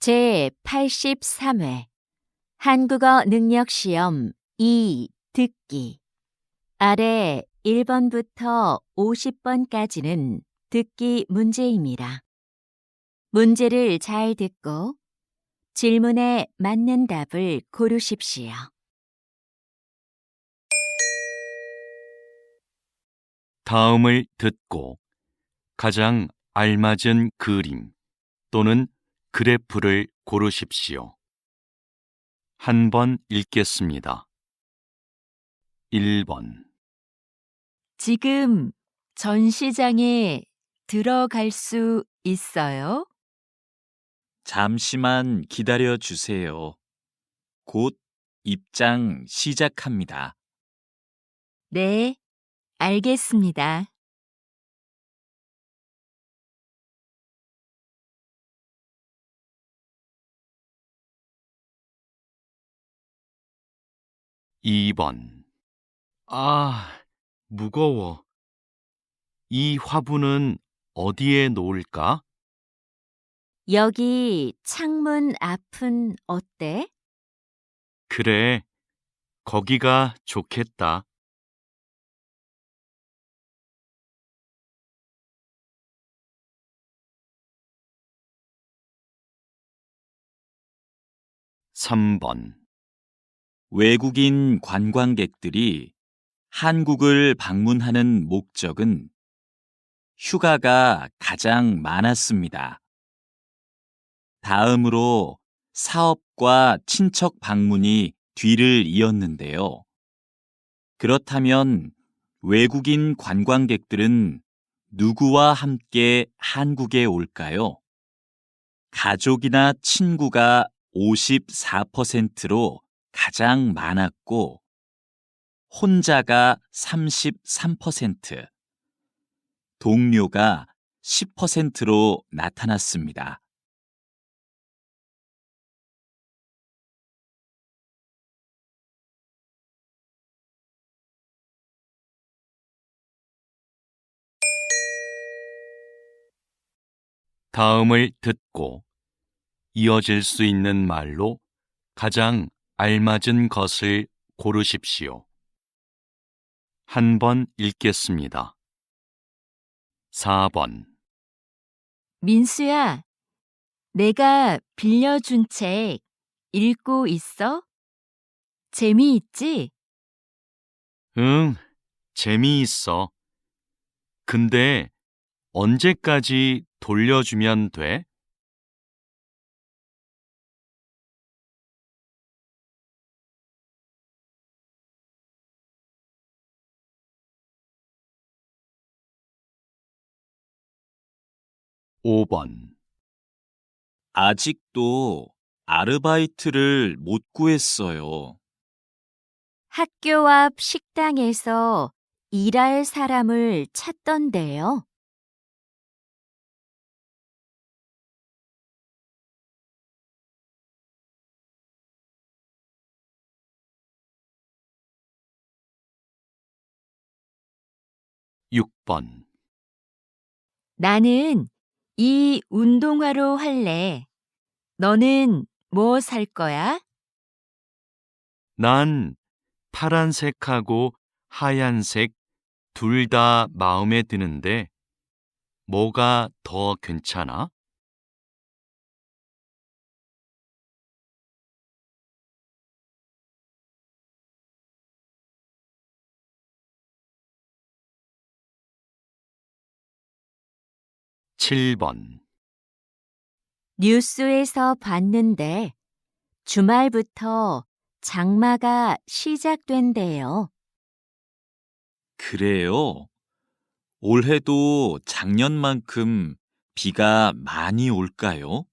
제83회 한국어 능력시험 2 듣기 아래 1번부터 50번까지는 듣기 문제입니다. 문제를 잘 듣고 질문에 맞는 답을 고르십시오. 다음을 듣고 가장 알맞은 그림 또는 그래프를 고르십시오. 한 번 읽겠습니다. 1번 지금 전시장에 들어갈 수 있어요? 잠시만 기다려 주세요. 곧 입장 시작합니다. 네, 알겠습니다. 2번 무거워. 이 화분은 어디에 놓을까? 여기 창문 앞은 어때? 그래, 거기가 좋겠다. 3번 외국인 관광객들이 한국을 방문하는 목적은 휴가가 가장 많았습니다. 다음으로 사업과 친척 방문이 뒤를 이었는데요. 그렇다면 외국인 관광객들은 누구와 함께 한국에 올까요? 가족이나 친구가 54%로 가장 많았고, 혼자가 33%, 동료가 10%로 나타났습니다. 다음을 듣고 이어질 수 있는 말로 가장 알맞은 것을 고르십시오. 한 번 읽겠습니다. 4번 민수야, 내가 빌려준 책 읽고 있어? 재미있지? 응, 재미있어. 근데 언제까지 돌려주면 돼? 5번 아직도 아르바이트를 못 구했어요. 학교 앞 식당에서 일할 사람을 찾던데요. 6번 나는 이 운동화로 할래. 너는 뭐 살 거야? 난 파란색하고 하얀색 둘 다 마음에 드는데 뭐가 더 괜찮아? 7번 뉴스에서 봤는데 주말부터 장마가 시작된대요. 그래요? 올해도 작년만큼 비가 많이 올까요?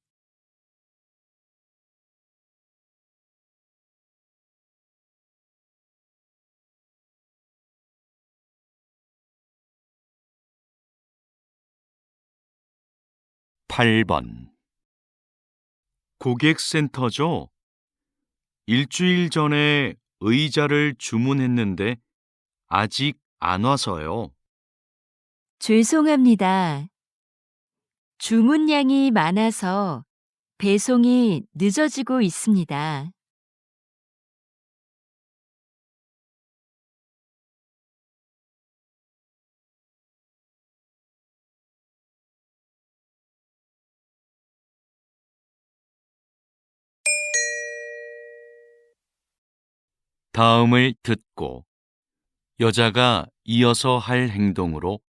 8번 고객센터죠? 일주일 전에 의자를 주문했는데 아직 안 와서요. 죄송합니다. 주문량이 많아서 배송이 늦어지고 있습니다. 다음을 듣고 여자가 이어서 할 행동으로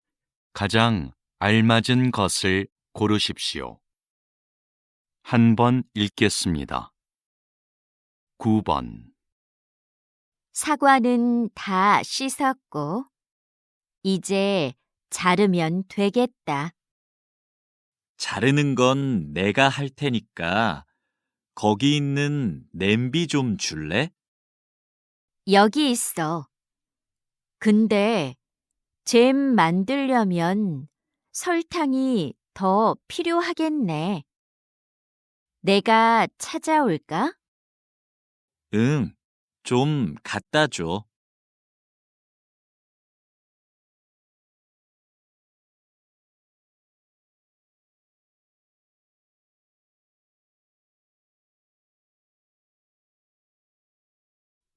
가장 알맞은 것을 고르십시오. 한 번 읽겠습니다. 9번. 사과는 다 씻었고, 이제 자르면 되겠다. 자르는 건 내가 할 테니까 거기 있는 냄비 좀 줄래? 여기 있어. 근데 잼 만들려면 설탕이 더 필요하겠네. 내가 찾아올까? 응, 좀 갖다 줘.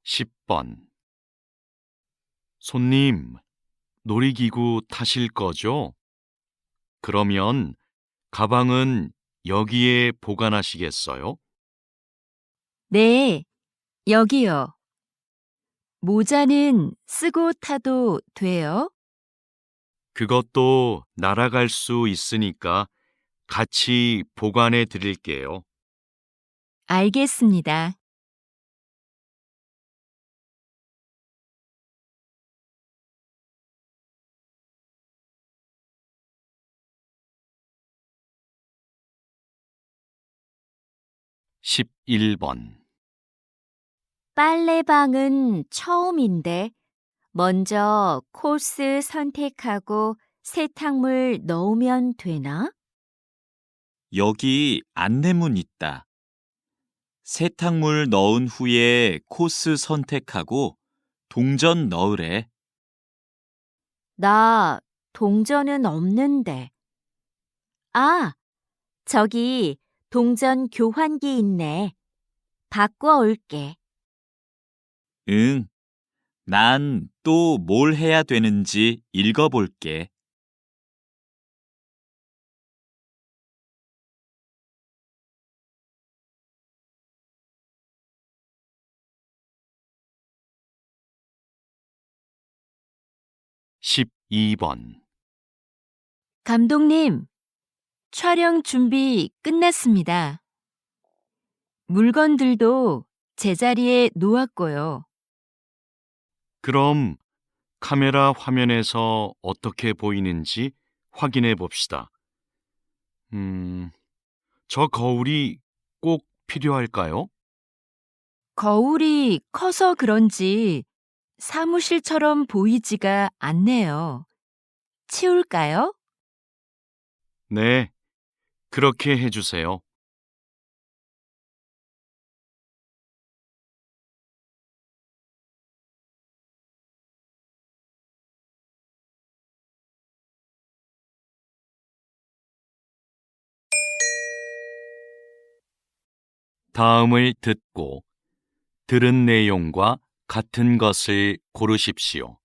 십 번. 손님, 놀이기구 타실 거죠? 그러면 가방은 여기에 보관하시겠어요? 네, 여기요. 모자는 쓰고 타도 돼요? 그것도 날아갈 수 있으니까 같이 보관해 드릴게요. 알겠습니다. 십일 번. 빨래방은 처음인데 먼저 코스 선택하고 세탁물 넣으면 되나? 여기 안내문 있다. 세탁물 넣은 후에 코스 선택하고 동전 넣으래. 나 동전은 없는데. 아, 저기 동전 교환기 있네. 바꿔 올게. 응, 난 또 뭘 해야 되는지 읽어볼게. 십이 번. 감독님, 촬영 준비 끝났습니다. 물건들도 제자리에 놓았고요. 그럼 카메라 화면에서 어떻게 보이는지 확인해 봅시다. 저 거울이 꼭 필요할까요? 거울이 커서 그런지 사무실처럼 보이지가 않네요. 치울까요? 네, 그렇게 해주세요. 다음을 듣고 들은 내용과 같은 것을 고르십시오.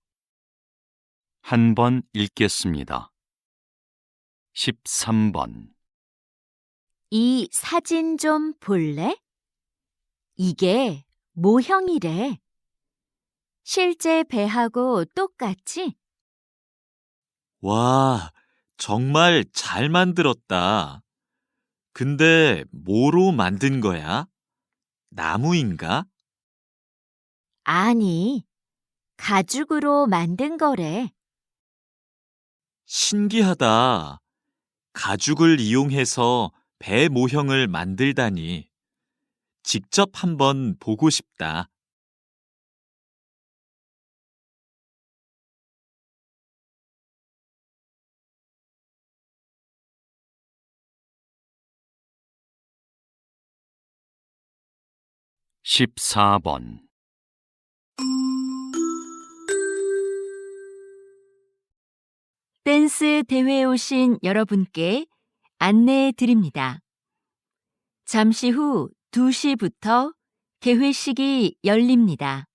한 번 읽겠습니다. 13번. 이 사진 좀 볼래? 이게 모형이래. 실제 배하고 똑같지? 와, 정말 잘 만들었다. 근데 뭐로 만든 거야? 나무인가? 아니, 가죽으로 만든 거래. 신기하다. 가죽을 이용해서 배 모형을 만들다니. 직접 한번 보고 싶다. 십사 번. 댄스 대회에 오신 여러분께 안내해 드립니다. 잠시 후 2시부터 개회식이 열립니다.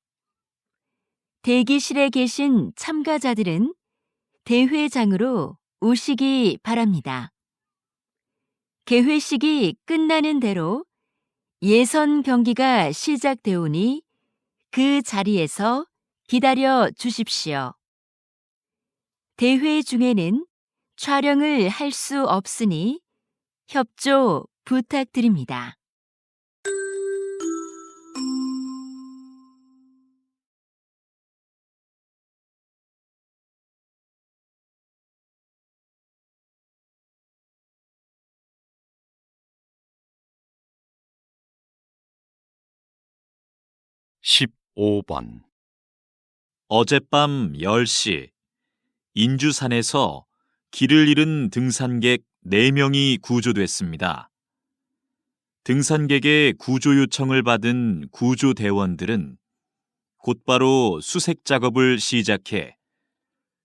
대기실에 계신 참가자들은 대회장으로 오시기 바랍니다. 개회식이 끝나는 대로 예선 경기가 시작되오니 그 자리에서 기다려 주십시오. 대회 중에는 촬영을 할 수 없으니 협조 부탁드립니다. 십오 번 어젯밤 10시 인주산에서 길을 잃은 등산객 4명이 구조됐습니다. 등산객의 구조 요청을 받은 구조대원들은 곧바로 수색 작업을 시작해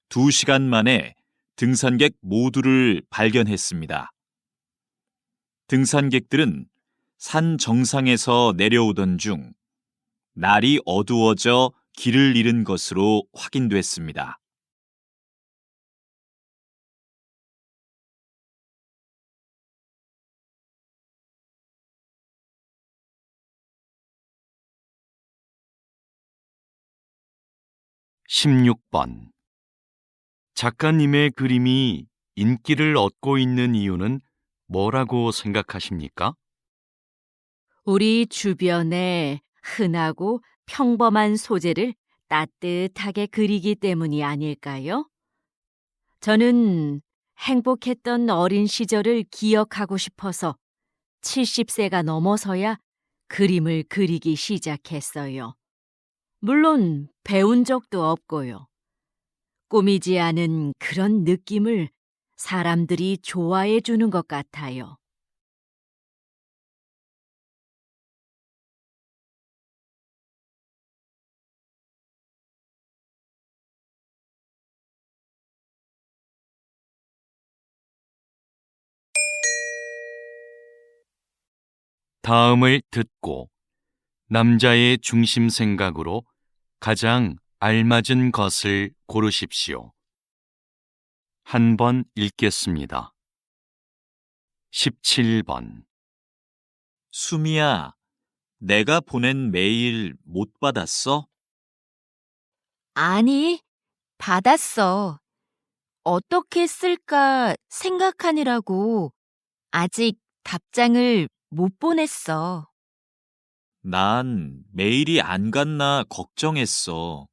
2시간 만에 등산객 모두를 발견했습니다. 등산객들은 산 정상에서 내려오던 중 날이 어두워져 길을 잃은 것으로 확인됐습니다. 십육 번 작가님의 그림이 인기를 얻고 있는 이유는 뭐라고 생각하십니까? 우리 주변에 흔하고 평범한 소재를 따뜻하게 그리기 때문이 아닐까요? 저는 행복했던 어린 시절을 기억하고 싶어서 70세가 넘어서야 그림을 그리기 시작했어요. 물론 배운 적도 없고요. 꾸미지 않은 그런 느낌을 사람들이 좋아해 주는 것 같아요. 다음을 듣고 남자의 중심 생각으로 가장 알맞은 것을 고르십시오. 한 번 읽겠습니다. 17번 수미야, 내가 보낸 메일 못 받았어? 아니, 받았어. 어떻게 쓸까 생각하느라고 아직 답장을 못 보냈어. 난 메일이 안 갔나 걱정했어.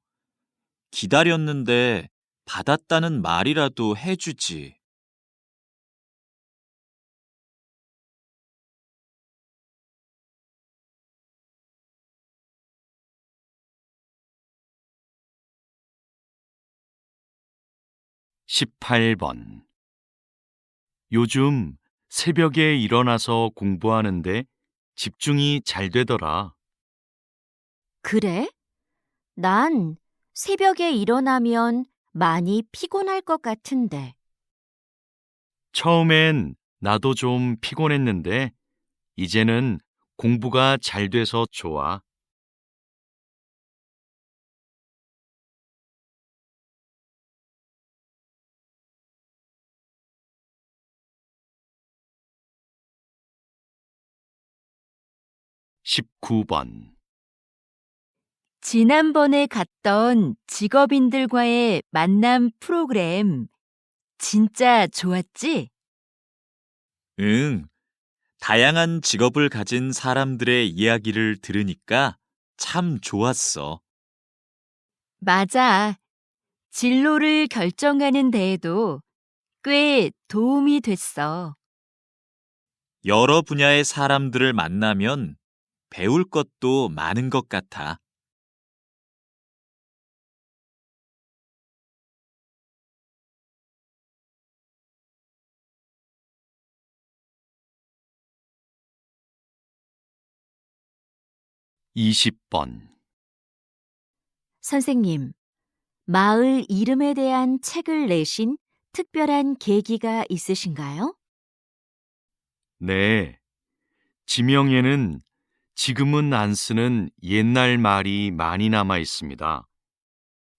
기다렸는데 받았다는 말이라도 해주지. 18번 요즘 새벽에 일어나서 공부하는데 집중이 잘 되더라. 그래? 난 새벽에 일어나면 많이 피곤할 것 같은데. 처음엔 나도 좀 피곤했는데 이제는 공부가 잘 돼서 좋아. 19번 지난번에 갔던 직업인들과의 만남 프로그램 진짜 좋았지? 응, 다양한 직업을 가진 사람들의 이야기를 들으니까 참 좋았어. 맞아. 진로를 결정하는 데에도 꽤 도움이 됐어. 여러 분야의 사람들을 만나면 배울 것도 많은 것 같아. 20번 선생님, 마을 이름에 대한 책을 내신 특별한 계기가 있으신가요? 네, 지명에는 지금은 안 쓰는 옛날 말이 많이 남아 있습니다.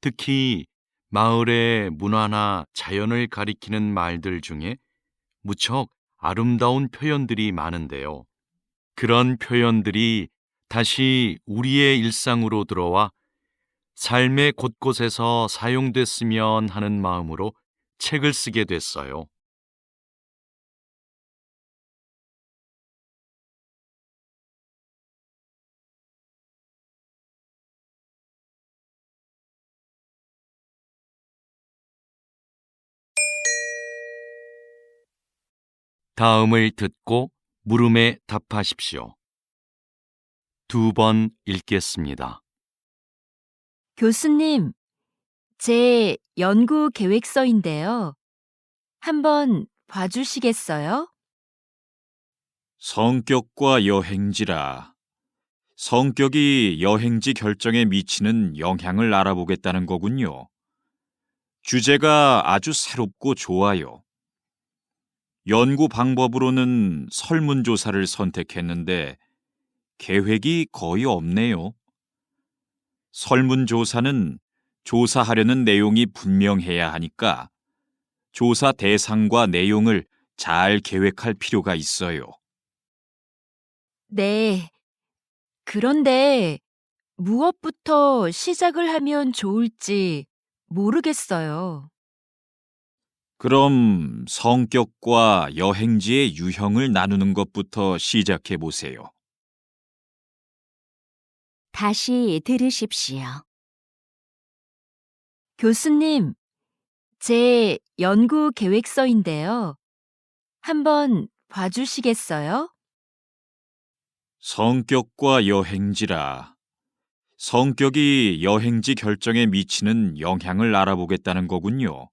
특히 마을의 문화나 자연을 가리키는 말들 중에 무척 아름다운 표현들이 많은데요. 그런 표현들이 다시 우리의 일상으로 들어와 삶의 곳곳에서 사용됐으면 하는 마음으로 책을 쓰게 됐어요. 다음을 듣고 물음에 답하십시오. 2번 읽겠습니다. 교수님, 제 연구 계획서인데요. 한번 봐주시겠어요? 성격과 여행지라. 성격이 여행지 결정에 미치는 영향을 알아보겠다는 거군요. 주제가 아주 새롭고 좋아요. 연구 방법으로는 설문조사를 선택했는데 계획이 거의 없네요. 설문조사는 조사하려는 내용이 분명해야 하니까 조사 대상과 내용을 잘 계획할 필요가 있어요. 네. 그런데 무엇부터 시작을 하면 좋을지 모르겠어요. 그럼 성격과 여행지의 유형을 나누는 것부터 시작해 보세요. 다시 들으십시오. 교수님, 제 연구 계획서인데요. 한번 봐주시겠어요? 성격과 여행지라. 성격이 여행지 결정에 미치는 영향을 알아보겠다는 거군요.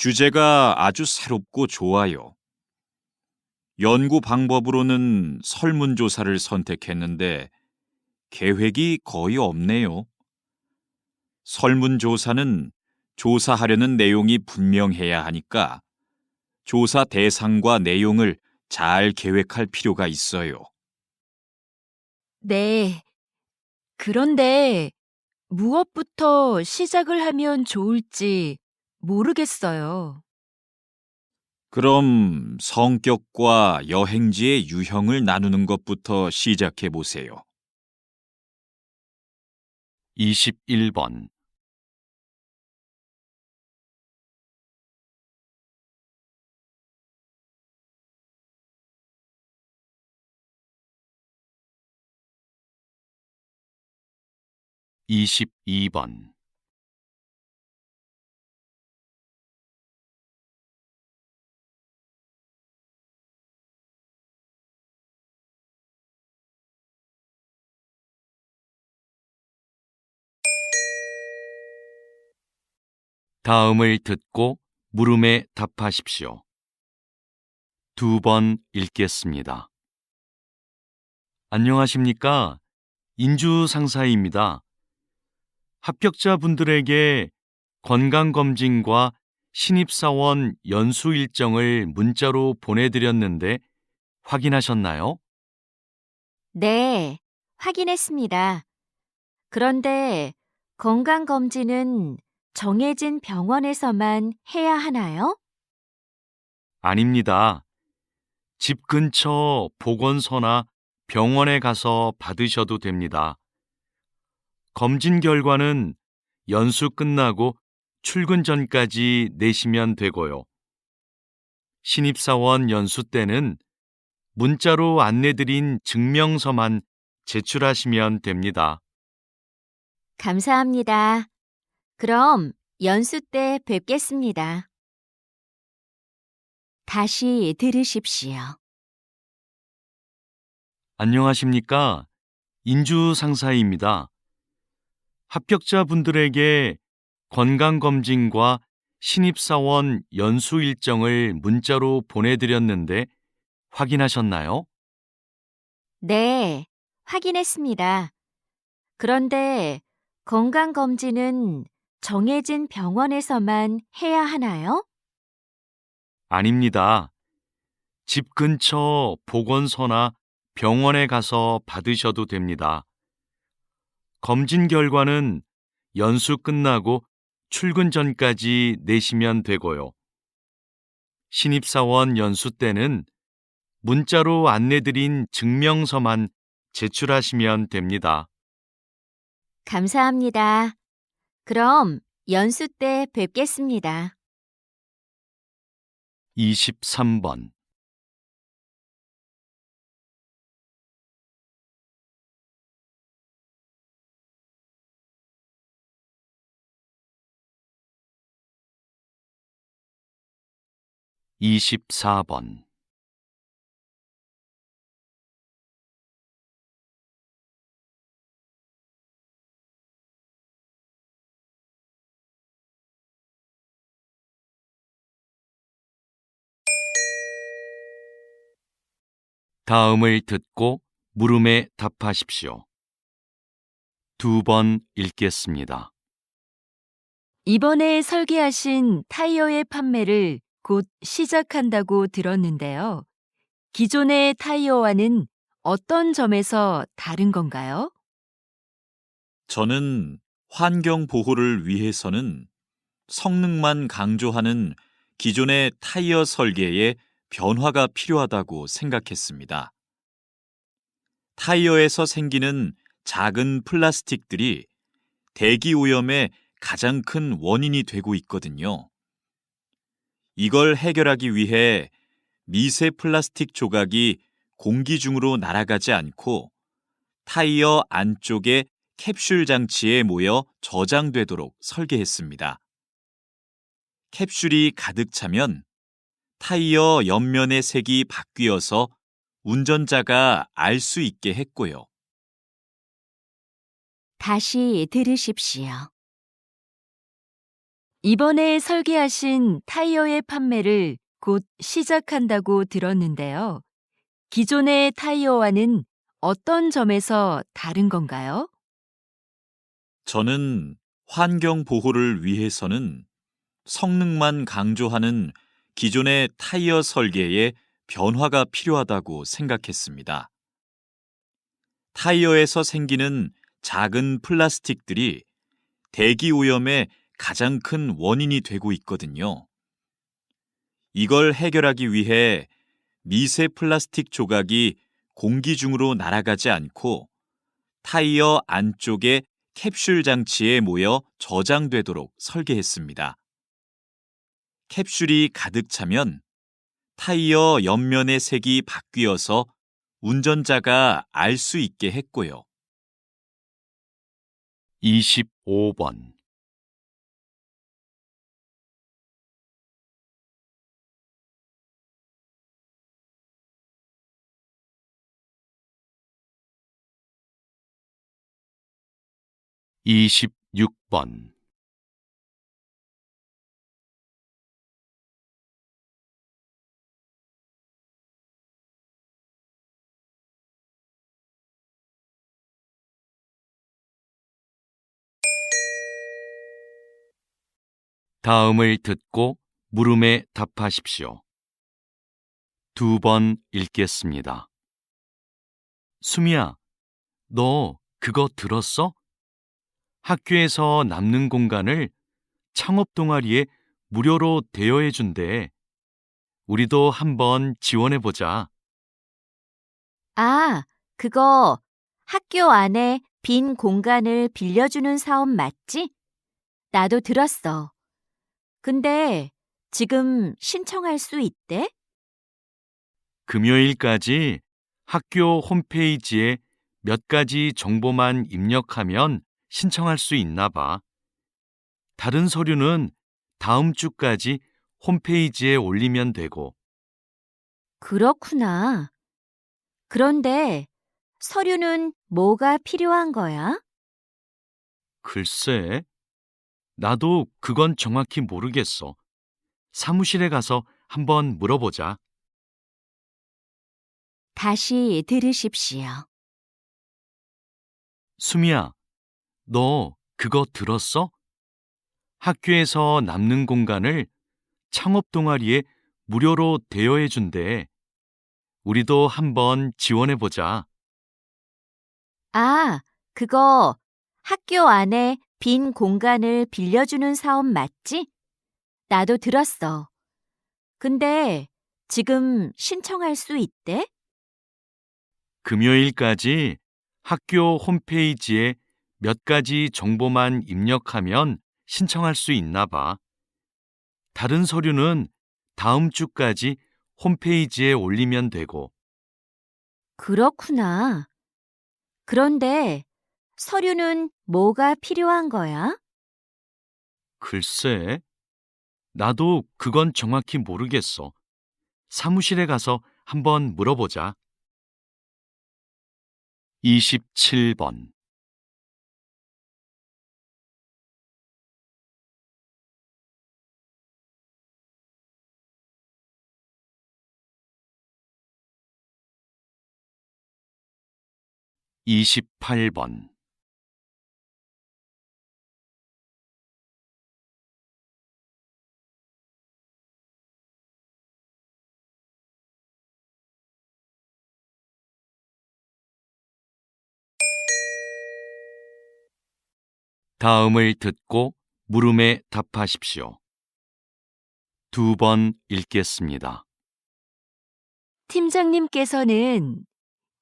주제가 아주 새롭고 좋아요. 연구 방법으로는 설문조사를 선택했는데 계획이 거의 없네요. 설문조사는 조사하려는 내용이 분명해야 하니까 조사 대상과 내용을 잘 계획할 필요가 있어요. 네. 그런데 무엇부터 시작을 하면 좋을지 모르겠어요. 그럼 성격과 여행지의 유형을 나누는 것부터 시작해 보세요. 21번. (22번) 다음을 듣고 물음에 답하십시오. 2번 읽겠습니다. 안녕하십니까? 인주 상사입니다. 합격자분들에게 건강검진과 신입사원 연수 일정을 문자로 보내드렸는데 확인하셨나요? 네, 확인했습니다. 그런데 건강검진은 정해진 병원에서만 해야 하나요? 아닙니다. 집 근처 보건소나 병원에 가서 받으셔도 됩니다. 검진 결과는 연수 끝나고 출근 전까지 내시면 되고요. 신입사원 연수 때는 문자로 안내드린 증명서만 제출하시면 됩니다. 감사합니다. 그럼 연수 때 뵙겠습니다. 다시 들으십시오. 안녕하십니까? 인주 상사입니다. 합격자분들에게 건강검진과 신입사원 연수 일정을 문자로 보내드렸는데 확인하셨나요? 네, 확인했습니다. 그런데 건강검진은 정해진 병원에서만 해야 하나요? 아닙니다. 집 근처 보건소나 병원에 가서 받으셔도 됩니다. 검진 결과는 연수 끝나고 출근 전까지 내시면 되고요. 신입사원 연수 때는 문자로 안내드린 증명서만 제출하시면 됩니다. 감사합니다. 그럼 연수 때 뵙겠습니다. 23번 24번 다음을 듣고 물음에 답하십시오. 2번 읽겠습니다. 이번에 설계하신 타이어의 판매를 곧 시작한다고 들었는데요. 기존의 타이어와는 어떤 점에서 다른 건가요? 저는 환경 보호를 위해서는 성능만 강조하는 기존의 타이어 설계에 변화가 필요하다고 생각했습니다. 타이어에서 생기는 작은 플라스틱들이 대기 오염의 가장 큰 원인이 되고 있거든요. 이걸 해결하기 위해 미세 플라스틱 조각이 공기 중으로 날아가지 않고 타이어 안쪽의 캡슐 장치에 모여 저장되도록 설계했습니다. 캡슐이 가득 차면 타이어 옆면의 색이 바뀌어서 운전자가 알 수 있게 했고요. 다시 들으십시오. 이번에 설계하신 타이어의 판매를 곧 시작한다고 들었는데요. 기존의 타이어와는 어떤 점에서 다른 건가요? 저는 환경 보호를 위해서는 성능만 강조하는 기존의 타이어 설계에 변화가 필요하다고 생각했습니다. 타이어에서 생기는 작은 플라스틱들이 대기 오염의 가장 큰 원인이 되고 있거든요. 이걸 해결하기 위해 미세 플라스틱 조각이 공기 중으로 날아가지 않고 타이어 안쪽의 캡슐 장치에 모여 저장되도록 설계했습니다. 캡슐이 가득 차면 타이어 옆면의 색이 바뀌어서 운전자가 알 수 있게 했고요. 25번 26번 다음을 듣고 물음에 답하십시오. 2번 읽겠습니다. 수미야, 너 그거 들었어? 학교에서 남는 공간을 창업 동아리에 무료로 대여해 준대. 우리도 한번 지원해 보자. 아, 그거 학교 안에 빈 공간을 빌려주는 사업 맞지? 나도 들었어. 근데 지금 신청할 수 있대? 금요일까지 학교 홈페이지에 몇 가지 정보만 입력하면 신청할 수 있나 봐. 다른 서류는 다음 주까지 홈페이지에 올리면 되고. 그렇구나. 그런데 서류는 뭐가 필요한 거야? 글쎄, 나도 그건 정확히 모르겠어. 사무실에 가서 한번 물어보자. 다시 들으십시오. 수미야, 너 그거 들었어? 학교에서 남는 공간을 창업 동아리에 무료로 대여해 준대. 우리도 한번 지원해보자. 아, 그거 학교 안에 빈 공간을 빌려주는 사업 맞지? 나도 들었어. 근데 지금 신청할 수 있대? 금요일까지 학교 홈페이지에 몇 가지 정보만 입력하면 신청할 수 있나 봐. 다른 서류는 다음 주까지 홈페이지에 올리면 되고, 그렇구나. 그런데 서류는 뭐가 필요한 거야? 글쎄, 나도 그건 정확히 모르겠어. 사무실에 가서 한번 물어보자. 27번. 28번. '다음을 듣고 물음에 답하십시오. 2번 읽겠습니다. 팀장님께서는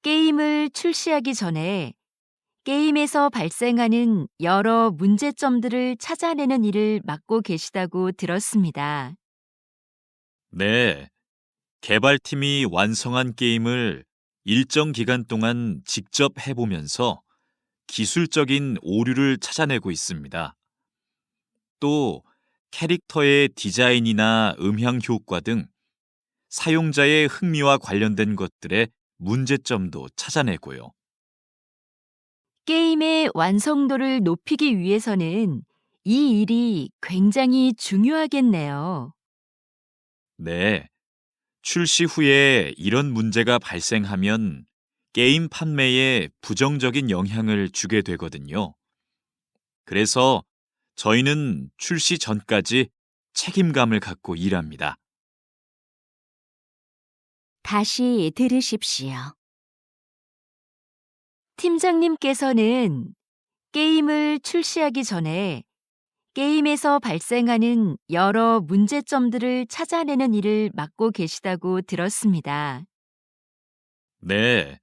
게임을 출시하기 전에 게임에서 발생하는 여러 문제점들을 찾아내는 일을 맡고 계시다고 들었습니다. 네, 개발팀이 완성한 게임을 일정 기간 동안 직접 해보면서 기술적인 오류를 찾아내고 있습니다. 또 캐릭터의 디자인이나 음향 효과 등 사용자의 흥미와 관련된 것들의 문제점도 찾아내고요. 게임의 완성도를 높이기 위해서는 이 일이 굉장히 중요하겠네요. 네, 출시 후에 이런 문제가 발생하면 게임 판매에 부정적인 영향을 주게 되거든요. 그래서 저희는 출시 전까지 책임감을 갖고 일합니다. 다시 들으십시오. 팀장님께서는 게임을 출시하기 전에 게임에서 발생하는 여러 문제점들을 찾아내는 일을 맡고 계시다고 들었습니다. 네,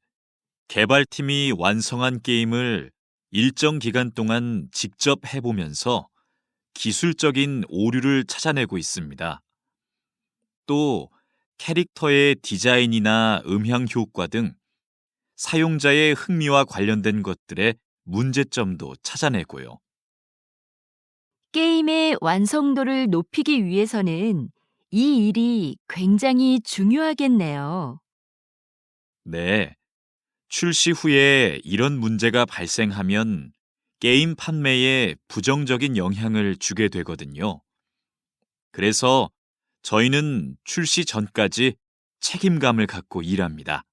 개발팀이 완성한 게임을 일정 기간 동안 직접 해보면서 기술적인 오류를 찾아내고 있습니다. 또 캐릭터의 디자인이나 음향 효과 등 사용자의 흥미와 관련된 것들의 문제점도 찾아내고요. 게임의 완성도를 높이기 위해서는 이 일이 굉장히 중요하겠네요. 네, 출시 후에 이런 문제가 발생하면 게임 판매에 부정적인 영향을 주게 되거든요. 그래서 저희는 출시 전까지 책임감을 갖고 일합니다.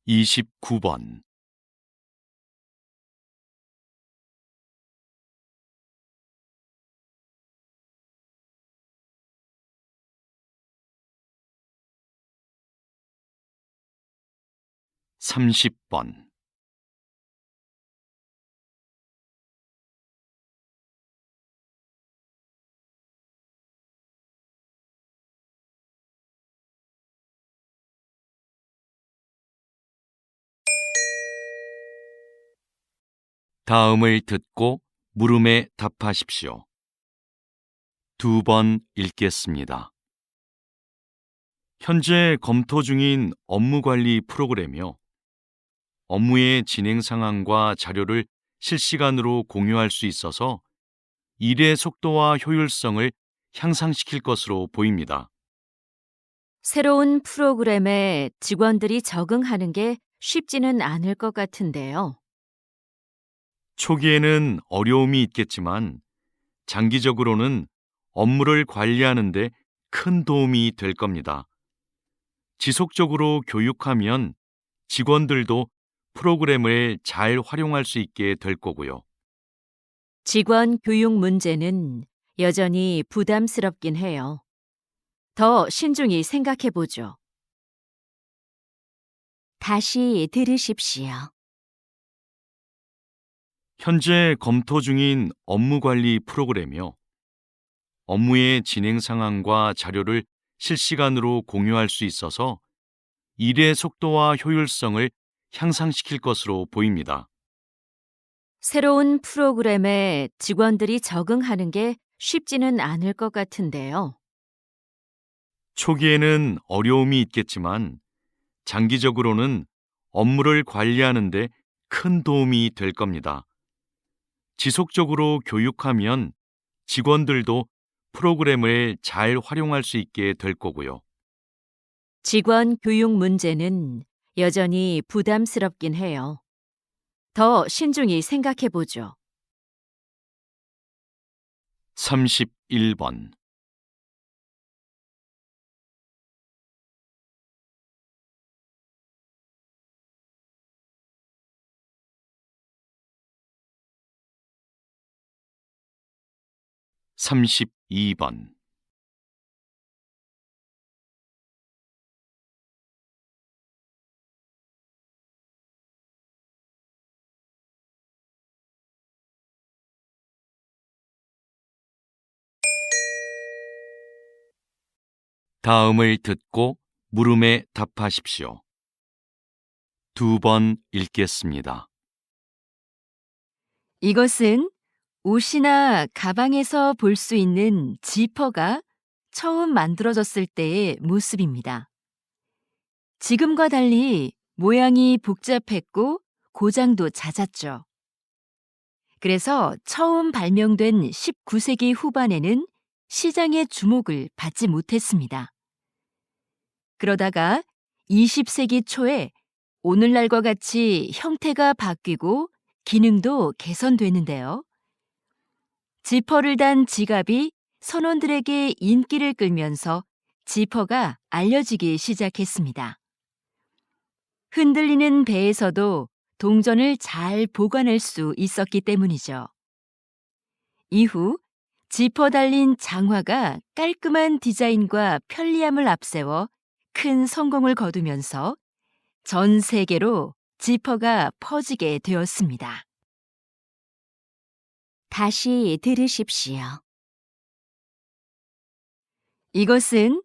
29번. 30번. '다음을 듣고 물음에 답하십시오. 2번 읽겠습니다. 현재 검토 중인 업무관리 프로그램이요. 업무의 진행 상황과 자료를 실시간으로 공유할 수 있어서 일의 속도와 효율성을 향상시킬 것으로 보입니다. 새로운 프로그램에 직원들이 적응하는 게 쉽지는 않을 것 같은데요. 초기에는 어려움이 있겠지만 장기적으로는 업무를 관리하는 데 큰 도움이 될 겁니다. 지속적으로 교육하면 직원들도 프로그램을 잘 활용할 수 있게 될 거고요. 직원 교육 문제는 여전히 부담스럽긴 해요. 더 신중히 생각해 보죠. 다시 들으십시오. 현재 검토 중인 업무관리 프로그램이요. 업무의 진행 상황과 자료를 실시간으로 공유할 수 있어서 일의 속도와 효율성을 향상시킬 것으로 보입니다. 새로운 프로그램에 직원들이 적응하는 게 쉽지는 않을 것 같은데요. 초기에는 어려움이 있겠지만 장기적으로는 업무를 관리하는 데 큰 도움이 될 겁니다. 지속적으로 교육하면 직원들도 프로그램을 잘 활용할 수 있게 될 거고요. 직원 교육 문제는 여전히 부담스럽긴 해요. 더 신중히 생각해 보죠. 31번. 32번. '다음을 듣고 물음에 답하십시오. 2번 읽겠습니다. 이것은 옷이나 가방에서 볼 수 있는 지퍼가 처음 만들어졌을 때의 모습입니다. 지금과 달리 모양이 복잡했고 고장도 잦았죠. 그래서 처음 발명된 19세기 후반에는 시장의 주목을 받지 못했습니다. 그러다가 20세기 초에 오늘날과 같이 형태가 바뀌고 기능도 개선되는데요. 지퍼를 단 지갑이 선원들에게 인기를 끌면서 지퍼가 알려지기 시작했습니다. 흔들리는 배에서도 동전을 잘 보관할 수 있었기 때문이죠. 이후 지퍼 달린 장화가 깔끔한 디자인과 편리함을 앞세워 큰 성공을 거두면서 전 세계로 지퍼가 퍼지게 되었습니다. 다시 들으십시오. 이것은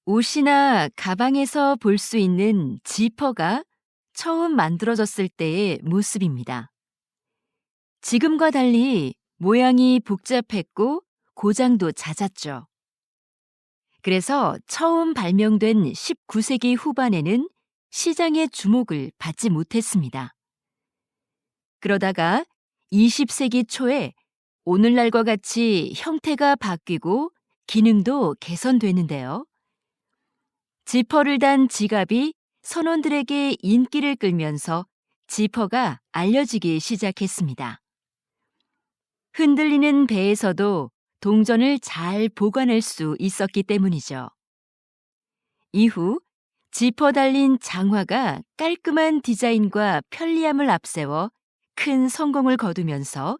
옷이나 가방에서 볼 수 있는 지퍼가 처음 만들어졌을 때의 모습입니다. 지금과 달리 모양이 복잡했고 고장도 잦았죠. 그래서 처음 발명된 19세기 후반에는 시장의 주목을 받지 못했습니다. 그러다가 20세기 초에 오늘날과 같이 형태가 바뀌고 기능도 개선되는데요. 지퍼를 단 지갑이 선원들에게 인기를 끌면서 지퍼가 알려지기 시작했습니다. 흔들리는 배에서도 동전을 잘 보관할 수 있었기 때문이죠. 이후 지퍼 달린 장화가 깔끔한 디자인과 편리함을 앞세워 큰 성공을 거두면서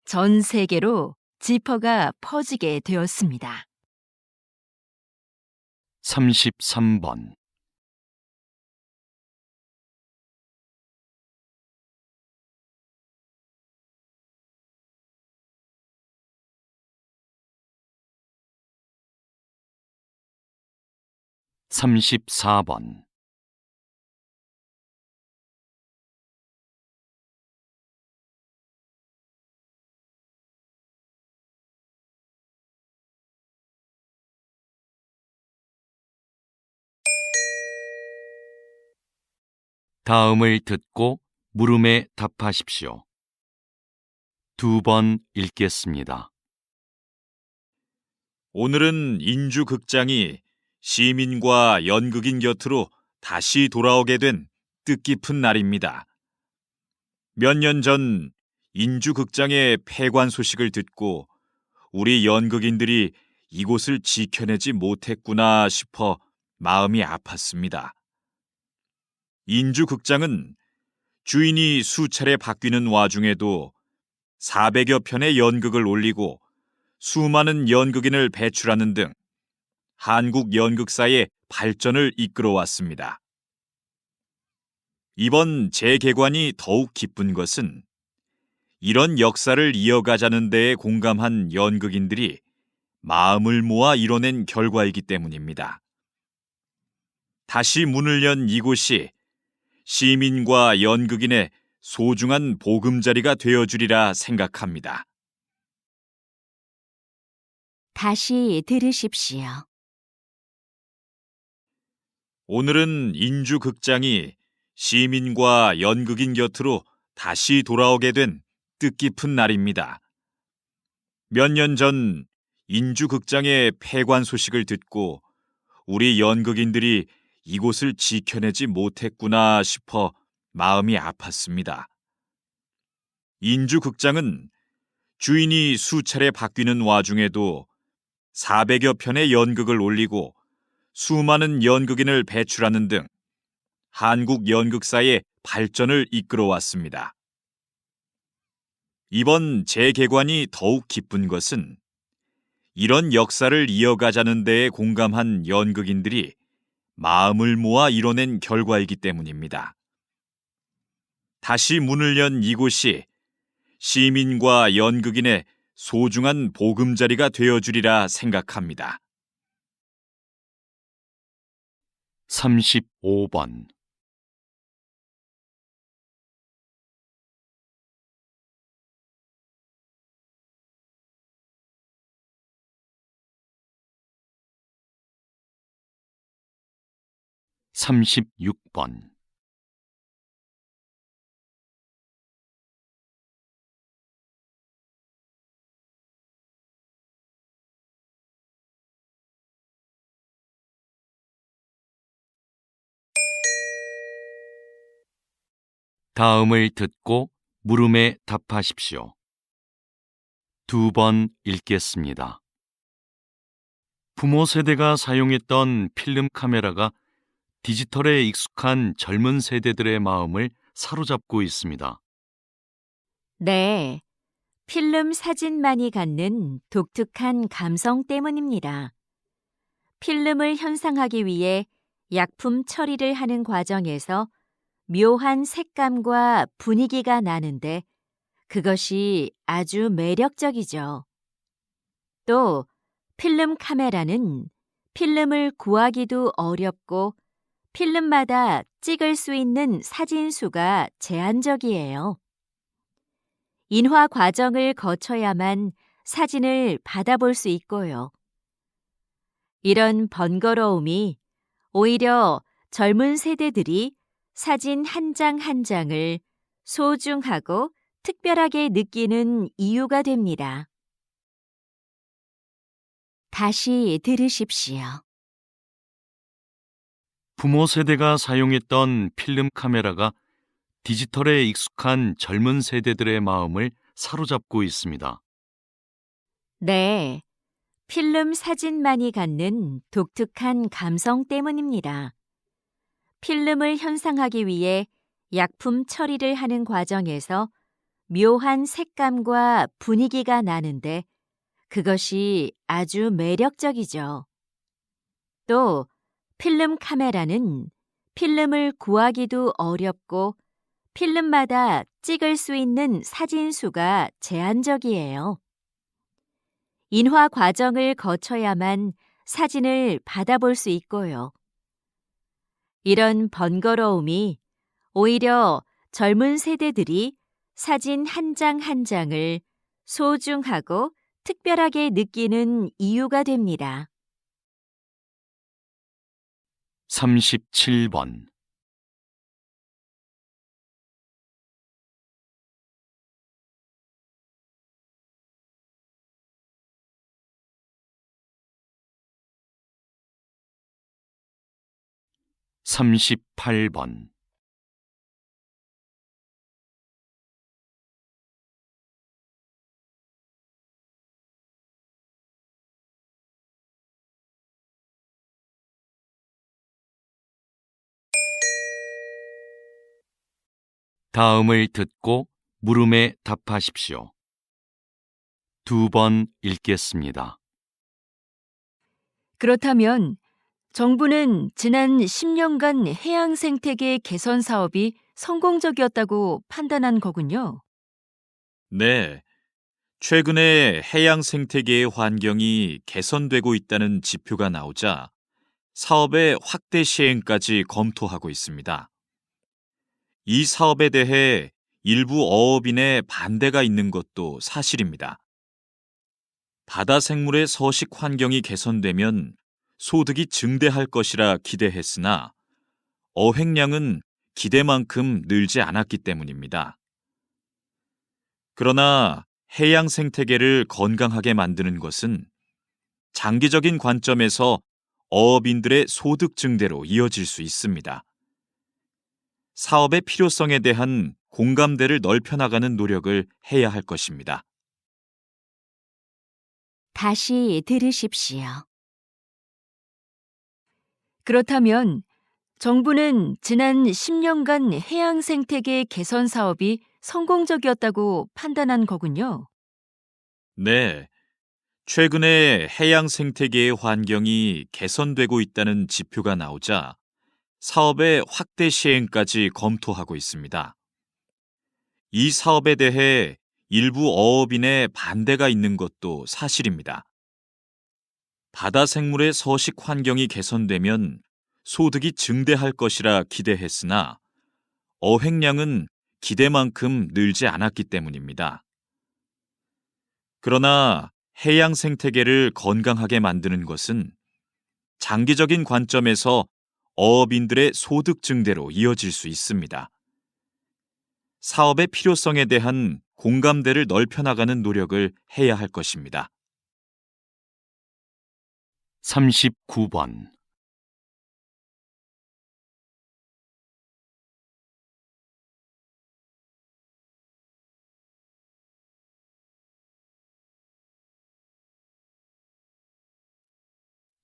전 세계로 지퍼가 퍼지게 되었습니다. 33번. 34번. '다음을 듣고 물음에 답하십시오. 2번 읽겠습니다. 오늘은 인주극장이 시민과 연극인 곁으로 다시 돌아오게 된 뜻깊은 날입니다. 몇 년 전 인주극장의 폐관 소식을 듣고 우리 연극인들이 이곳을 지켜내지 못했구나 싶어 마음이 아팠습니다. 인주극장은 주인이 수차례 바뀌는 와중에도 400여 편의 연극을 올리고 수많은 연극인을 배출하는 등 한국 연극사의 발전을 이끌어왔습니다. 이번 재개관이 더욱 기쁜 것은 이런 역사를 이어가자는 데에 공감한 연극인들이 마음을 모아 이뤄낸 결과이기 때문입니다. 다시 문을 연 이곳이 시민과 연극인의 소중한 보금자리가 되어주리라 생각합니다. 다시 들으십시오. 오늘은 인주극장이 시민과 연극인 곁으로 다시 돌아오게 된 뜻깊은 날입니다. 몇 년 전 인주극장의 폐관 소식을 듣고 우리 연극인들이 이곳을 지켜내지 못했구나 싶어 마음이 아팠습니다. 인주극장은 주인이 수차례 바뀌는 와중에도 400여 편의 연극을 올리고 수많은 연극인을 배출하는 등 한국 연극사의 발전을 이끌어왔습니다. 이번 재개관이 더욱 기쁜 것은 이런 역사를 이어가자는 데에 공감한 연극인들이 마음을 모아 이뤄낸 결과이기 때문입니다. 다시 문을 연 이곳이 시민과 연극인의 소중한 보금자리가 되어주리라 생각합니다. 35번. 삼십육 번. 다음을 듣고 물음에 답하십시오. 2번 읽겠습니다. 부모 세대가 사용했던 필름 카메라가 디지털에 익숙한 젊은 세대들의 마음을 사로잡고 있습니다. 네, 필름 사진만이 갖는 독특한 감성 때문입니다. 필름을 현상하기 위해 약품 처리를 하는 과정에서 묘한 색감과 분위기가 나는데 그것이 아주 매력적이죠. 또 필름 카메라는 필름을 구하기도 어렵고 필름마다 찍을 수 있는 사진 수가 제한적이에요. 인화 과정을 거쳐야만 사진을 받아볼 수 있고요. 이런 번거로움이 오히려 젊은 세대들이 사진 한 장 한 장을 소중하고 특별하게 느끼는 이유가 됩니다. 다시 들으십시오. 부모 세대가 사용했던 필름 카메라가 디지털에 익숙한 젊은 세대들의 마음을 사로잡고 있습니다. 네, 필름 사진만이 갖는 독특한 감성 때문입니다. 필름을 현상하기 위해 약품 처리를 하는 과정에서 묘한 색감과 분위기가 나는데 그것이 아주 매력적이죠. 또 필름 카메라는 필름을 구하기도 어렵고 필름마다 찍을 수 있는 사진 수가 제한적이에요. 인화 과정을 거쳐야만 사진을 받아볼 수 있고요. 이런 번거로움이 오히려 젊은 세대들이 사진 한 장 한 장을 소중하고 특별하게 느끼는 이유가 됩니다. 37번. 삼십팔 번. 다음을 듣고 물음에 답하십시오. 2번 읽겠습니다. 그렇다면 정부는 지난 10년간 해양 생태계 개선 사업이 성공적이었다고 판단한 거군요. 네. 최근에 해양 생태계의 환경이 개선되고 있다는 지표가 나오자 사업의 확대 시행까지 검토하고 있습니다. 이 사업에 대해 일부 어업인의 반대가 있는 것도 사실입니다. 바다 생물의 서식 환경이 개선되면 소득이 증대할 것이라 기대했으나 어획량은 기대만큼 늘지 않았기 때문입니다. 그러나 해양 생태계를 건강하게 만드는 것은 장기적인 관점에서 어업인들의 소득 증대로 이어질 수 있습니다. 사업의 필요성에 대한 공감대를 넓혀나가는 노력을 해야 할 것입니다. 다시 들으십시오. 그렇다면 정부는 지난 10년간 해양 생태계 개선 사업이 성공적이었다고 판단한 거군요. 네. 최근에 해양 생태계의 환경이 개선되고 있다는 지표가 나오자 사업의 확대 시행까지 검토하고 있습니다. 이 사업에 대해 일부 어업인의 반대가 있는 것도 사실입니다. 바다 생물의 서식 환경이 개선되면 소득이 증대할 것이라 기대했으나 어획량은 기대만큼 늘지 않았기 때문입니다. 그러나 해양 생태계를 건강하게 만드는 것은 장기적인 관점에서 어업인들의 소득 증대로 이어질 수 있습니다. 사업의 필요성에 대한 공감대를 넓혀나가는 노력을 해야 할 것입니다. 39번.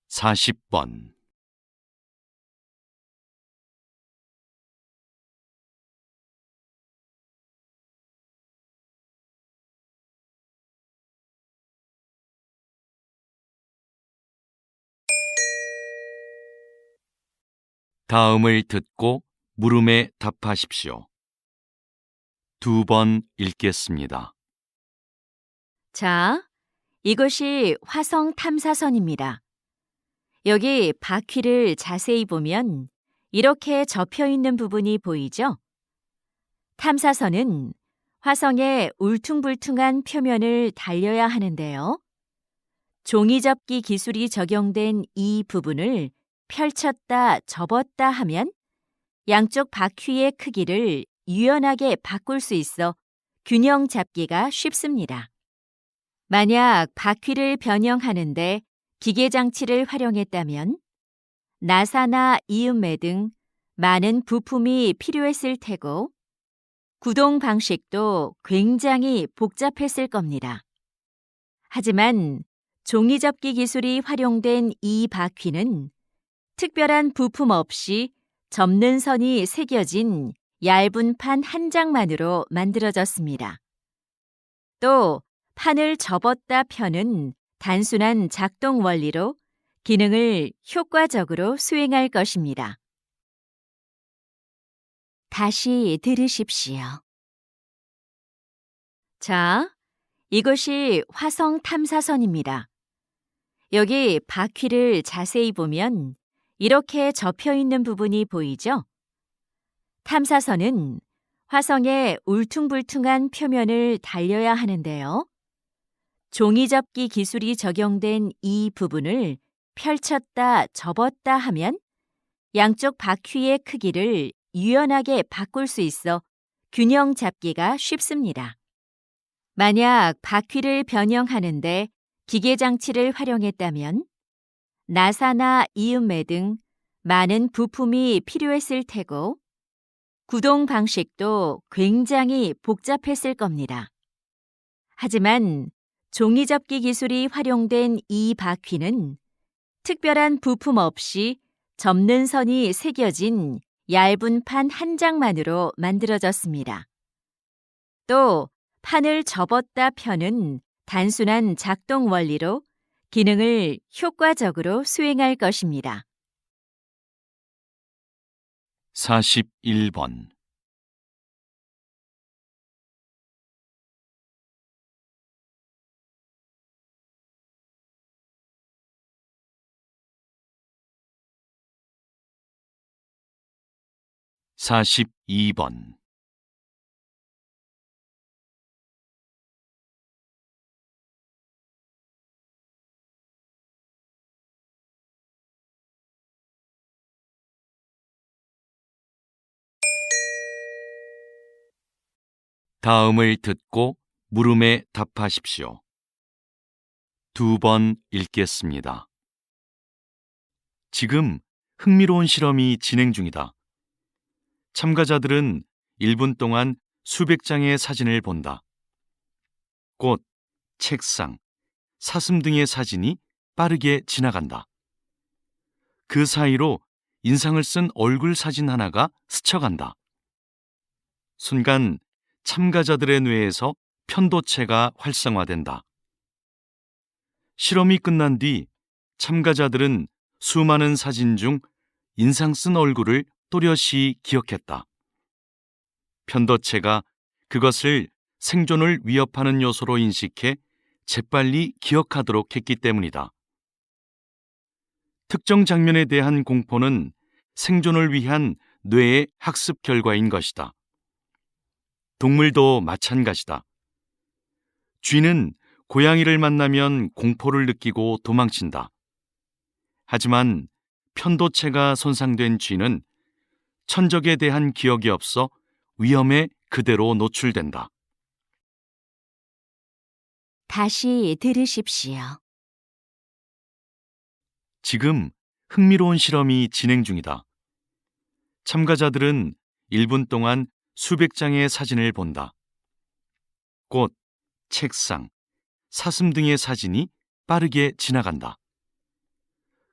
(40번) 다음을 듣고 물음에 답하십시오. 2번 읽겠습니다. 자, 이것이 화성 탐사선입니다. 여기 바퀴를 자세히 보면 이렇게 접혀 있는 부분이 보이죠? 탐사선은 화성의 울퉁불퉁한 표면을 달려야 하는데요. 종이접기 기술이 적용된 이 부분을 펼쳤다 접었다 하면 양쪽 바퀴의 크기를 유연하게 바꿀 수 있어 균형 잡기가 쉽습니다. 만약 바퀴를 변형하는데 기계 장치를 활용했다면 나사나 이음매 등 많은 부품이 필요했을 테고 구동 방식도 굉장히 복잡했을 겁니다. 하지만 종이접기 기술이 활용된 이 바퀴는 특별한 부품 없이 접는 선이 새겨진 얇은 판 한 장만으로 만들어졌습니다. 또 판을 접었다 펴는 단순한 작동 원리로 기능을 효과적으로 수행할 것입니다. 다시 들으십시오. 자, 이것이 화성 탐사선입니다. 여기 바퀴를 자세히 보면 이렇게 접혀 있는 부분이 보이죠? 탐사선은 화성의 울퉁불퉁한 표면을 달려야 하는데요. 종이접기 기술이 적용된 이 부분을 펼쳤다 접었다 하면 양쪽 바퀴의 크기를 유연하게 바꿀 수 있어 균형 잡기가 쉽습니다. 만약 바퀴를 변형하는데 기계 장치를 활용했다면 나사나 이음매 등 많은 부품이 필요했을 테고 구동 방식도 굉장히 복잡했을 겁니다. 하지만 종이접기 기술이 활용된 이 바퀴는 특별한 부품 없이 접는 선이 새겨진 얇은 판 한 장만으로 만들어졌습니다. 또 판을 접었다 펴는 단순한 작동 원리로 기능을 효과적으로 수행할 것입니다. 41번. 42번. '다음을 듣고 물음에 답하십시오. 2번 읽겠습니다. 지금 흥미로운 실험이 진행 중이다. 참가자들은 1분 동안 수백 장의 사진을 본다. 꽃, 책상, 사슴 등의 사진이 빠르게 지나간다. 그 사이로 인상을 쓴 얼굴 사진 하나가 스쳐간다. 순간 참가자들의 뇌에서 편도체가 활성화된다. 실험이 끝난 뒤 참가자들은 수많은 사진 중 인상 쓴 얼굴을 또렷이 기억했다. 편도체가 그것을 생존을 위협하는 요소로 인식해 재빨리 기억하도록 했기 때문이다. 특정 장면에 대한 공포는 생존을 위한 뇌의 학습 결과인 것이다. 동물도 마찬가지다. 쥐는 고양이를 만나면 공포를 느끼고 도망친다. 하지만 편도체가 손상된 쥐는 천적에 대한 기억이 없어 위험에 그대로 노출된다. 다시 들으십시오. 지금 흥미로운 실험이 진행 중이다. 참가자들은 1분 동안 수백 장의 사진을 본다. 꽃, 책상, 사슴 등의 사진이 빠르게 지나간다.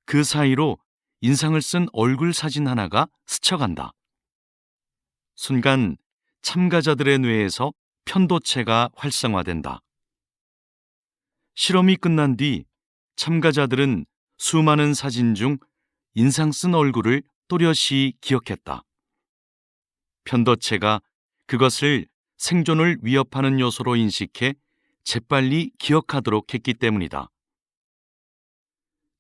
그 사이로 인상을 쓴 얼굴 사진 하나가 스쳐간다. 순간 참가자들의 뇌에서 편도체가 활성화된다. 실험이 끝난 뒤 참가자들은 수많은 사진 중 인상 쓴 얼굴을 또렷이 기억했다. 편도체가 그것을 생존을 위협하는 요소로 인식해 재빨리 기억하도록 했기 때문이다.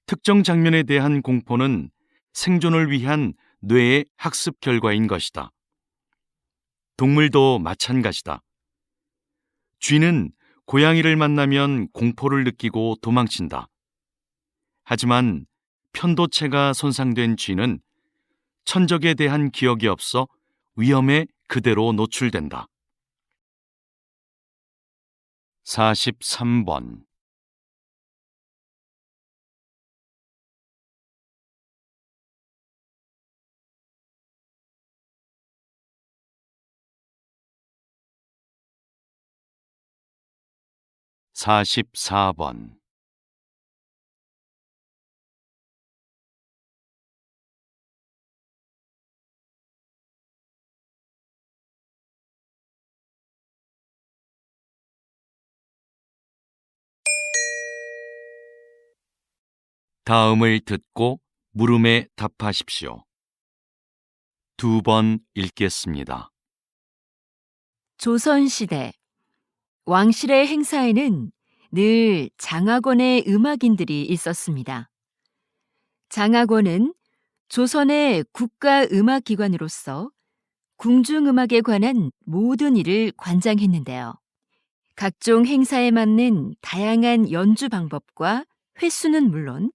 특정 장면에 대한 공포는 생존을 위한 뇌의 학습 결과인 것이다. 동물도 마찬가지다. 쥐는 고양이를 만나면 공포를 느끼고 도망친다. 하지만 편도체가 손상된 쥐는 천적에 대한 기억이 없어 위험에 그대로 노출된다. 43번. 44번. '다음을 듣고 물음에 답하십시오. 2번 읽겠습니다. 조선시대 왕실의 행사에는 늘 장학원의 음악인들이 있었습니다. 장학원은 조선의 국가음악기관으로서 궁중음악에 관한 모든 일을 관장했는데요. 각종 행사에 맞는 다양한 연주 방법과 횟수는 물론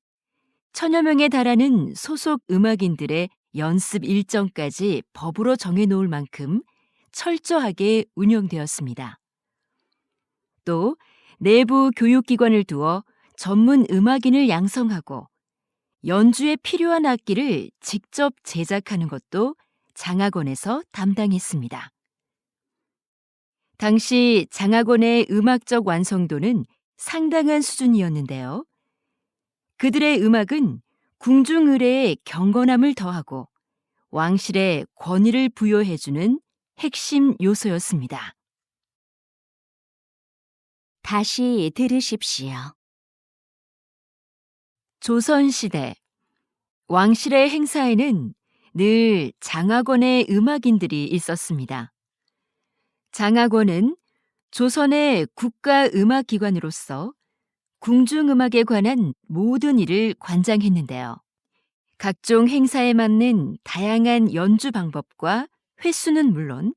천여 명에 달하는 소속 음악인들의 연습 일정까지 법으로 정해놓을 만큼 철저하게 운영되었습니다. 또 내부 교육기관을 두어 전문 음악인을 양성하고 연주에 필요한 악기를 직접 제작하는 것도 장학원에서 담당했습니다. 당시 장학원의 음악적 완성도는 상당한 수준이었는데요. 그들의 음악은 궁중 의례의 경건함을 더하고 왕실의 권위를 부여해주는 핵심 요소였습니다. 다시 들으십시오. 조선시대 왕실의 행사에는 늘 장학원의 음악인들이 있었습니다. 장학원은 조선의 국가음악기관으로서 궁중음악에 관한 모든 일을 관장했는데요. 각종 행사에 맞는 다양한 연주 방법과 횟수는 물론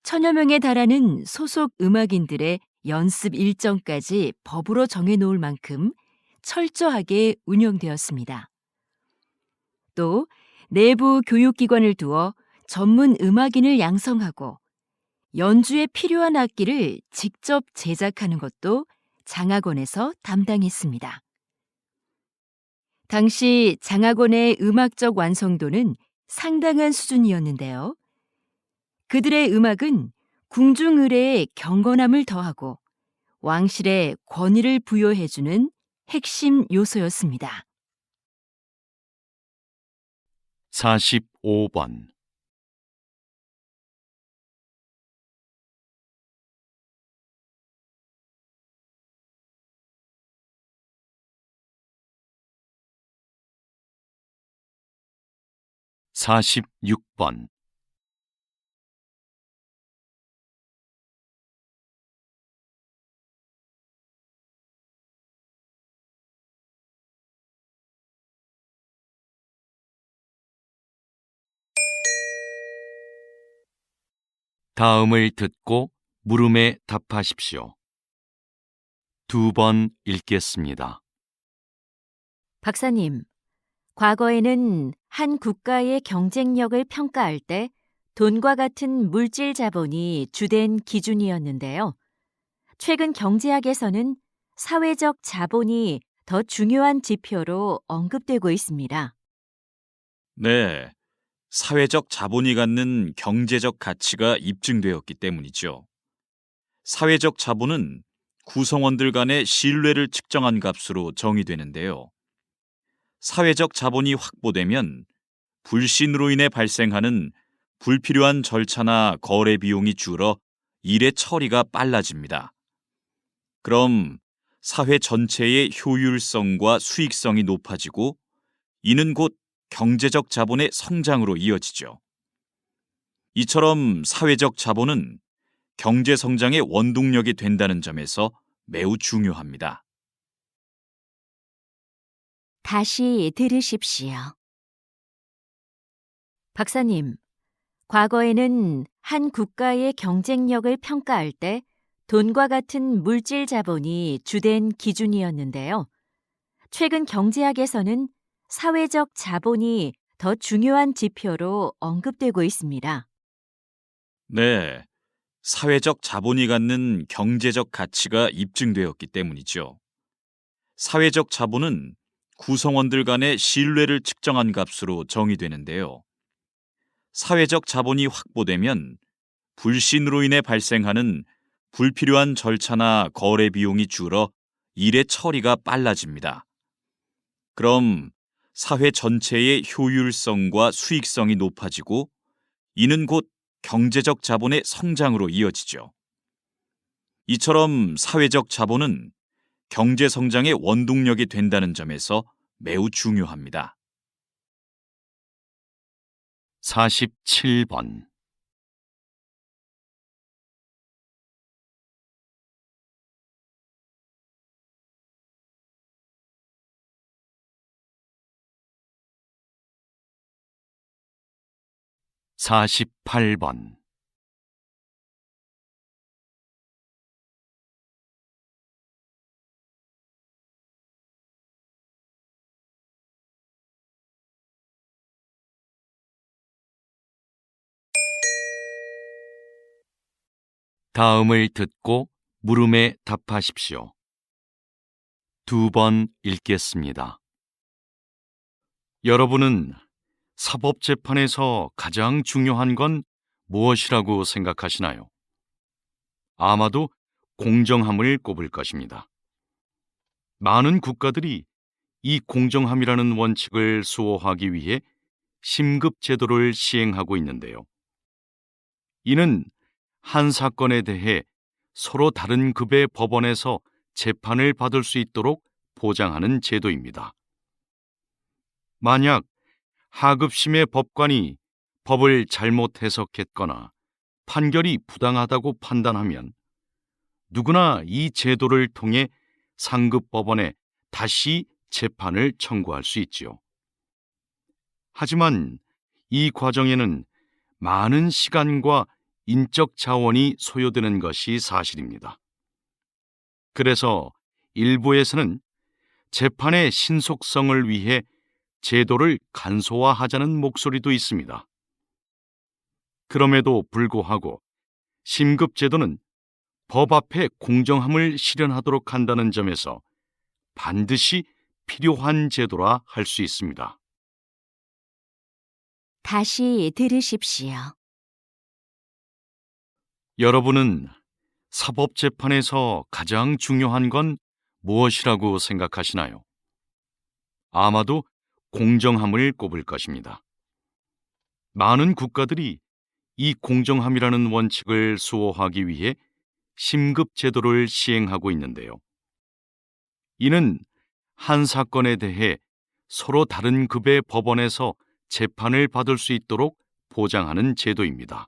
천여 명에 달하는 소속 음악인들의 연습 일정까지 법으로 정해놓을 만큼 철저하게 운영되었습니다. 또 내부 교육기관을 두어 전문 음악인을 양성하고 연주에 필요한 악기를 직접 제작하는 것도 장학원에서 담당했습니다. 당시 장학원의 음악적 완성도는 상당한 수준이었는데요. 그들의 음악은 궁중의례의 경건함을 더하고 왕실의 권위를 부여해주는 핵심 요소였습니다. 45번. 사십육 번. 다음을 듣고 물음에 답하십시오. 2번 읽겠습니다. 박사님, 과거에는 한 국가의 경쟁력을 평가할 때 돈과 같은 물질 자본이 주된 기준이었는데요. 최근 경제학에서는 사회적 자본이 더 중요한 지표로 언급되고 있습니다. 네, 사회적 자본이 갖는 경제적 가치가 입증되었기 때문이죠. 사회적 자본은 구성원들 간의 신뢰를 측정한 값으로 정의되는데요. 사회적 자본이 확보되면 불신으로 인해 발생하는 불필요한 절차나 거래 비용이 줄어 일의 처리가 빨라집니다. 그럼 사회 전체의 효율성과 수익성이 높아지고 이는 곧 경제적 자본의 성장으로 이어지죠. 이처럼 사회적 자본은 경제 성장의 원동력이 된다는 점에서 매우 중요합니다. 다시 들으십시오. 박사님, 과거에는 한 국가의 경쟁력을 평가할 때 돈과 같은 물질 자본이 주된 기준이었는데요. 최근 경제학에서는 사회적 자본이 더 중요한 지표로 언급되고 있습니다. 네, 사회적 자본이 갖는 경제적 가치가 입증되었기 때문이죠. 사회적 자본은 구성원들 간의 신뢰를 측정한 값으로 정의되는데요. 사회적 자본이 확보되면 불신으로 인해 발생하는 불필요한 절차나 거래 비용이 줄어 일의 처리가 빨라집니다. 그럼 사회 전체의 효율성과 수익성이 높아지고 이는 곧 경제적 자본의 성장으로 이어지죠. 이처럼 사회적 자본은 경제 성장의 원동력이 된다는 점에서 매우 중요합니다. 47번. (48번) 다음을 듣고 물음에 답하십시오. 2번 읽겠습니다. 여러분은 사법재판에서 가장 중요한 건 무엇이라고 생각하시나요? 아마도 공정함을 꼽을 것입니다. 많은 국가들이 이 공정함이라는 원칙을 수호하기 위해 심급 제도를 시행하고 있는데요. 이는 한 사건에 대해 서로 다른 급의 법원에서 재판을 받을 수 있도록 보장하는 제도입니다. 만약 하급심의 법관이 법을 잘못 해석했거나 판결이 부당하다고 판단하면 누구나 이 제도를 통해 상급법원에 다시 재판을 청구할 수 있지요. 하지만 이 과정에는 많은 시간과 인적 자원이 소요되는 것이 사실입니다. 그래서 일부에서는 재판의 신속성을 위해 제도를 간소화하자는 목소리도 있습니다. 그럼에도 불구하고 심급제도는 법 앞에 공정함을 실현하도록 한다는 점에서 반드시 필요한 제도라 할 수 있습니다. 다시 들으십시오. 여러분은 사법재판에서 가장 중요한 건 무엇이라고 생각하시나요? 아마도 공정함을 꼽을 것입니다. 많은 국가들이 이 공정함이라는 원칙을 수호하기 위해 심급제도를 시행하고 있는데요. 이는 한 사건에 대해 서로 다른 급의 법원에서 재판을 받을 수 있도록 보장하는 제도입니다.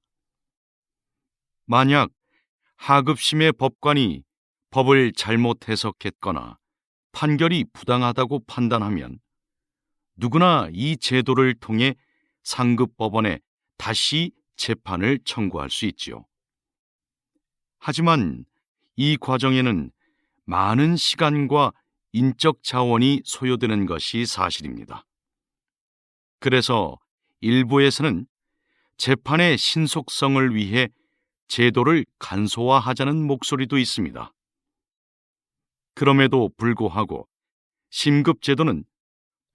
만약 하급심의 법관이 법을 잘못 해석했거나 판결이 부당하다고 판단하면 누구나 이 제도를 통해 상급법원에 다시 재판을 청구할 수 있지요. 하지만 이 과정에는 많은 시간과 인적 자원이 소요되는 것이 사실입니다. 그래서 일부에서는 재판의 신속성을 위해 제도를 간소화하자는 목소리도 있습니다. 그럼에도 불구하고 심급제도는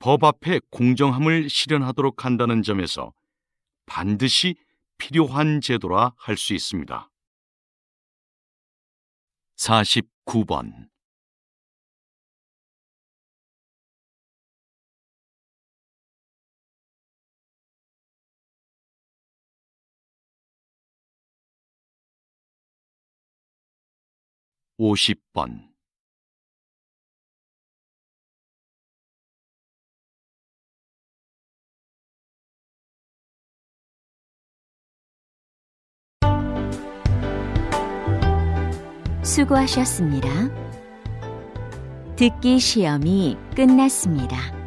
법 앞에 공정함을 실현하도록 한다는 점에서 반드시 필요한 제도라 할 수 있습니다. 49번. (50번) 수고하셨습니다. 듣기 시험이 끝났습니다.